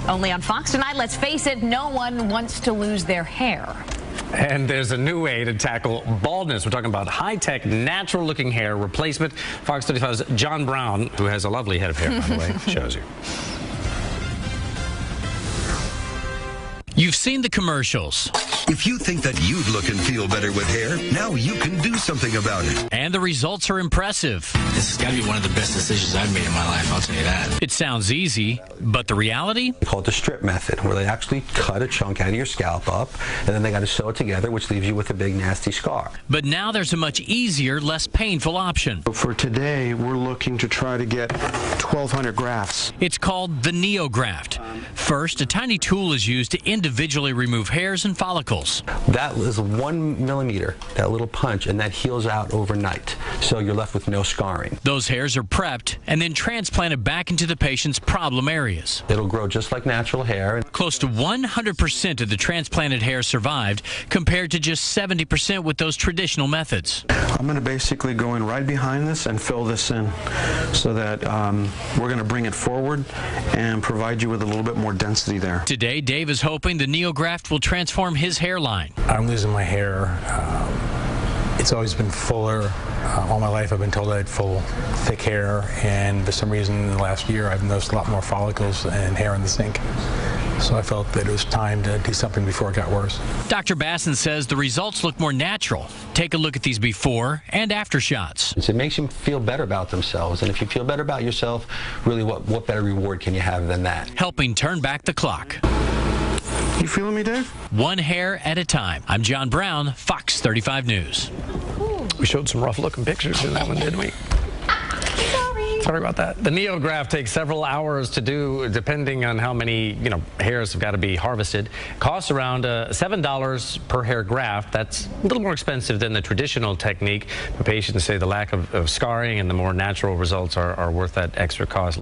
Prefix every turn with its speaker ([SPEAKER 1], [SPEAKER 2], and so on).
[SPEAKER 1] Only on Fox tonight, let's face it, no one wants to lose their hair.
[SPEAKER 2] And there's a new way to tackle baldness. We're talking about high-tech, natural-looking hair replacement. Fox 35's John Brown, who has a lovely head of hair, by the way, shows you.
[SPEAKER 3] You've seen the commercials.
[SPEAKER 4] If you think that you'd look and feel better with hair, now you can do something about it.
[SPEAKER 3] And the results are impressive.
[SPEAKER 5] This has got to be one of the best decisions I've made in my life, I'll tell you that.
[SPEAKER 3] It sounds easy, but the reality?
[SPEAKER 6] They call it the strip method, where they actually cut a chunk out of your scalp up, and then they got to sew it together, which leaves you with a big, nasty scar.
[SPEAKER 3] But now there's a much easier, less painful option.
[SPEAKER 7] For today, we're looking to try to get 1,200 grafts.
[SPEAKER 3] It's called the Neograft. First, a tiny tool is used to individually remove hairs and follicles.
[SPEAKER 6] That is 1 millimeter, that little punch, and that heals out overnight. So you're left with no scarring.
[SPEAKER 3] Those hairs are prepped and then transplanted back into the patient's problem areas.
[SPEAKER 6] It'll grow just like natural hair.
[SPEAKER 3] Close to 100% of the transplanted hair survived, compared to just 70% with those traditional methods.
[SPEAKER 7] I'm going to basically go in right behind this and fill this in so that we're going to bring it forward and provide you with a little bit more density there.
[SPEAKER 3] Today, Dave is hoping the Neograft will transform his hairline.
[SPEAKER 8] I'm losing my hair. It's always been fuller. All my life I've been told I had full, thick hair, and for some reason in the last year I've noticed a lot more follicles and hair in the sink. So I felt that it was time to do something before it got worse.
[SPEAKER 3] Dr. Basson says the results look more natural. Take a look at these before and after shots.
[SPEAKER 6] It makes them feel better about themselves, and if you feel better about yourself, really what better reward can you have than that?
[SPEAKER 3] Helping turn back the clock.
[SPEAKER 7] You feeling me, Dave?
[SPEAKER 3] One hair at a time. I'm John Brown, Fox 35 News.
[SPEAKER 2] We showed some rough-looking pictures in that one, didn't we? Sorry about that. The Neograft takes several hours to do, depending on how many, hairs have got to be harvested. Costs around $7 per hair graft. That's a little more expensive than the traditional technique. The patients say the lack of scarring and the more natural results are worth that extra cost.